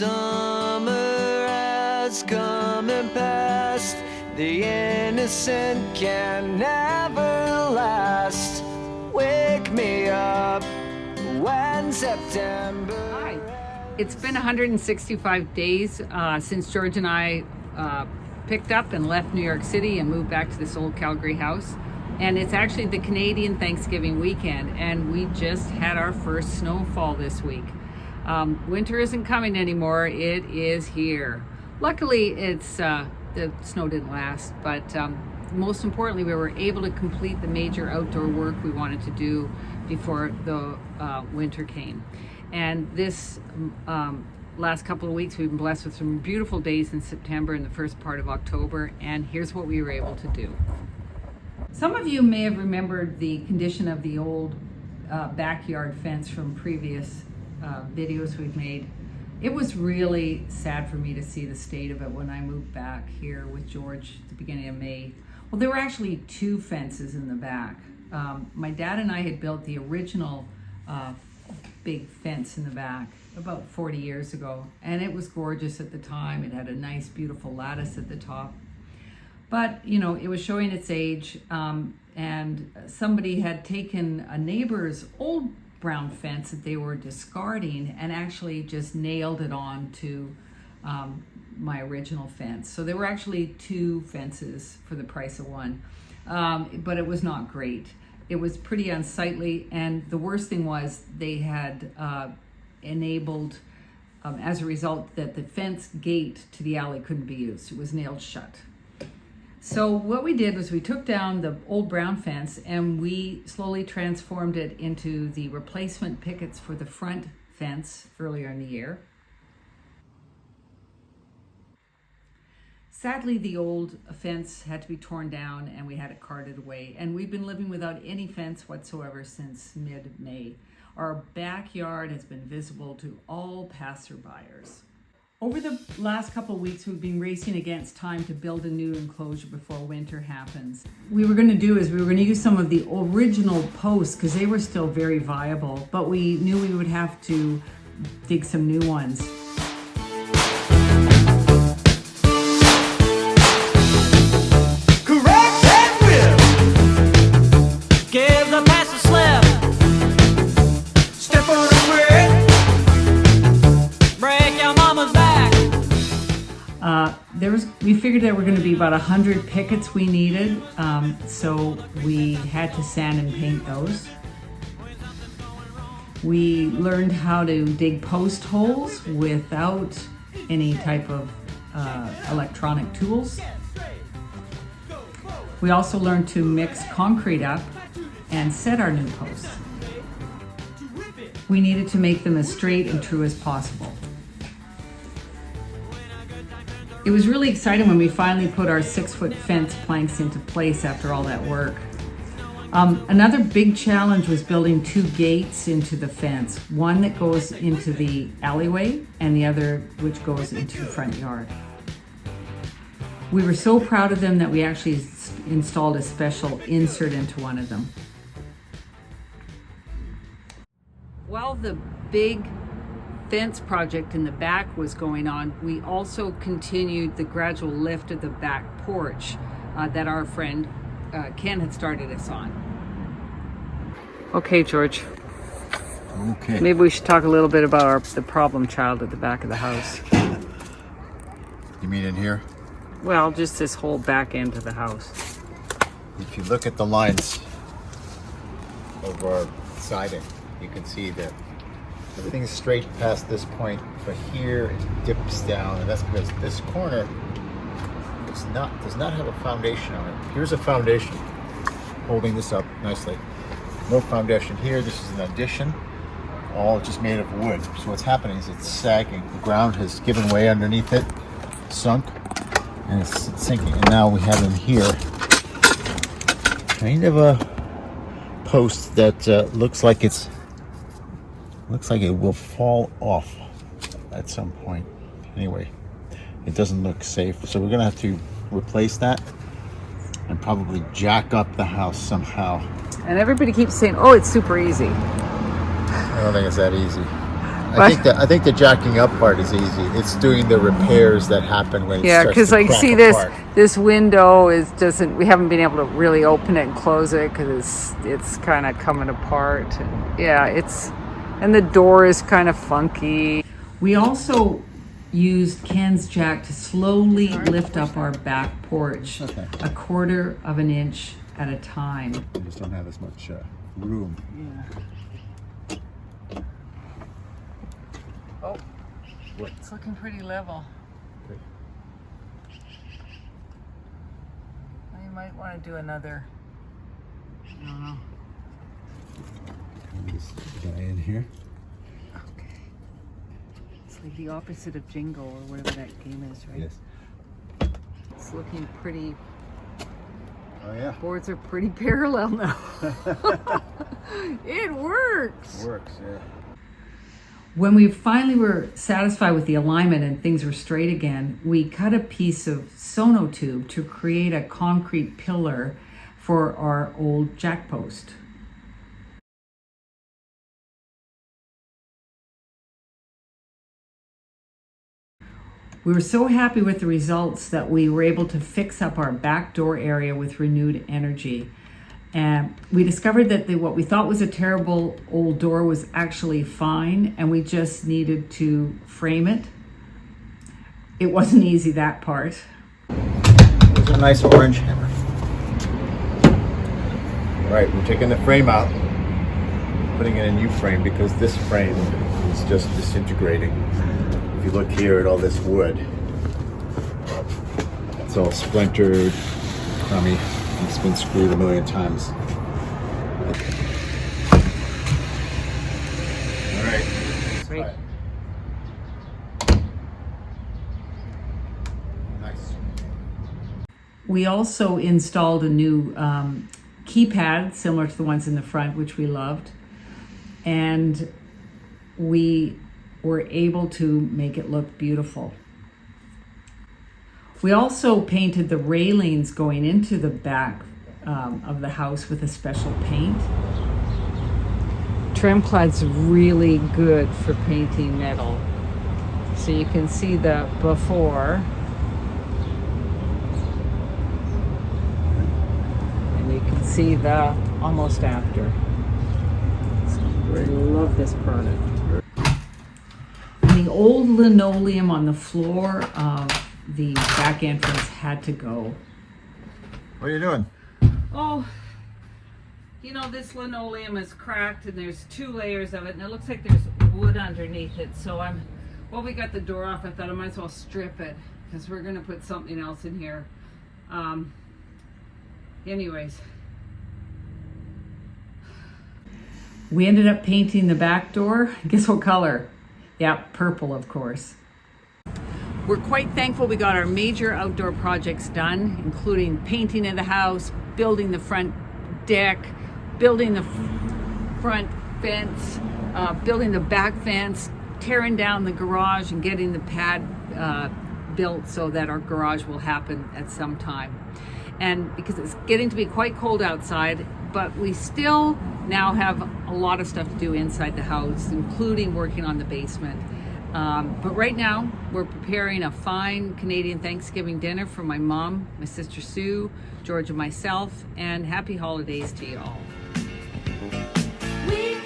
Summer has come and passed. The innocent can never last. Wake me up when September. Hi. It's been 165 days since George and I picked up and left New York City and moved back to this Old Calgary house. And it's actually the Canadian Thanksgiving weekend, and we just had our first snowfall this week. Winter isn't coming anymore, it is here. Luckily, it's the snow didn't last, but most importantly, we were able to complete the major outdoor work we wanted to do before the winter came. And this last couple of weeks, we've been blessed with some beautiful days in September and the first part of October, and here's what we were able to do. Some of you may have remembered the condition of the old backyard fence from previous videos we've made. It was really sad for me to see the state of it when I moved back here with George at the beginning of May. Well, there were actually two fences in the back. My dad and I had built the original big fence in the back about 40 years ago, and it was gorgeous at the time. It had a nice, beautiful lattice at the top. But, you know, it was showing its age, and somebody had taken a neighbor's old brown fence that they were discarding and actually just nailed it on to my original fence. So there were actually two fences for the price of one, but it was not great. It was pretty unsightly, and the worst thing was they had enabled, as a result, that the fence gate to the alley couldn't be used. It was nailed shut. So what we did was we took down the old brown fence and we slowly transformed it into the replacement pickets for the front fence earlier in the year. Sadly, the old fence had to be torn down and we had it carted away. And we've been living without any fence whatsoever since mid-May. Our backyard has been visible to all passerbyers. Over the last couple of weeks, we've been racing against time to build a new enclosure before winter happens. What we were going to do is we were going to use some of the original posts because they were still very viable, but we knew we would have to dig some new ones. Correct and whip. Give the pass a slip. Step on the brick. Break your mama's back. We figured there were going to be about 100 pickets we needed, so we had to sand and paint those. We learned how to dig post holes without any type of electronic tools. We also learned to mix concrete up and set our new posts. We needed to make them as straight and true as possible. It was really exciting when we finally put our 6-foot fence planks into place after all that work. Another big challenge was building two gates into the fence, one that goes into the alleyway and the other which goes into the front yard. We were so proud of them that we actually installed a special insert into one of them. While the big fence project in the back was going on, we also continued the gradual lift of the back porch that our friend Ken had started us on. Okay, George. Okay. Maybe we should talk a little bit about the problem child at the back of the house. You mean in here? Well, just this whole back end of the house. If you look at the lines of our siding, you can see that everything's straight past this point, but here it dips down, and that's because this corner does not have a foundation on it. Here's a foundation holding this up nicely. No foundation here. This is an addition, all just made of wood. So what's happening is it's sagging. The ground has given way underneath it, sunk, and it's sinking. And now we have in here kind of a post that looks like it will fall off at some point. Anyway, it doesn't look safe, so we're gonna have to replace that and probably jack up the house somehow. And everybody keeps saying, oh, it's super easy. I don't think it's that easy. I think the jacking up part is easy. It's doing the repairs that happen when it Yeah, starts because to like crack see apart. this window is doesn't we haven't been able to really open it and close it because it's kind of coming apart. And yeah, and the door is kind of funky. We also used Ken's jack to slowly lift up our back porch, Okay. a quarter of an inch at a time. You just don't have as much room. Yeah. Oh, What? it's looking pretty level. Okay. You might want to do another. I don't know. This guy in here. Okay. It's like the opposite of Jingo or whatever that game is, right? Yes. It's looking pretty. Oh yeah. Boards are pretty parallel now. It works. Works, yeah. When we finally were satisfied with the alignment and things were straight again, we cut a piece of sonotube to create a concrete pillar for our old jack post. We were so happy with the results that we were able to fix up our back door area with renewed energy. And we discovered that what we thought was a terrible old door was actually fine, and we just needed to frame it. It wasn't easy, that part. There's a nice orange hammer. Right, we're taking the frame out, putting in a new frame because this frame is just disintegrating. If you look here at all this wood, it's all splintered, crummy. It's been screwed a million times. All right. Great. Nice. We also installed a new keypad similar to the ones in the front, which we loved. And we were able to make it look beautiful. We also painted the railings going into the back of the house with a special paint. Tremclad's really good for painting metal. So you can see the before. And you can see the almost after. So I love this product. The old linoleum on the floor of the back entrance had to go. What are you doing? Oh, you know, this linoleum is cracked and there's 2 layers of it and it looks like there's wood underneath it. So we got the door off. I thought I might as well strip it because we're going to put something else in here. Anyways. We ended up painting the back door. Guess what color? Yeah, purple, of course. We're quite thankful we got our major outdoor projects done, including painting of the house, building the front deck, building the front fence, building the back fence, tearing down the garage and getting the pad built so that our garage will happen at some time. And because it's getting to be quite cold outside, but we still now have a lot of stuff to do inside the house, including working on the basement. But right now, we're preparing a fine Canadian Thanksgiving dinner for my mom, my sister Sue, George and myself, and happy holidays to you all. We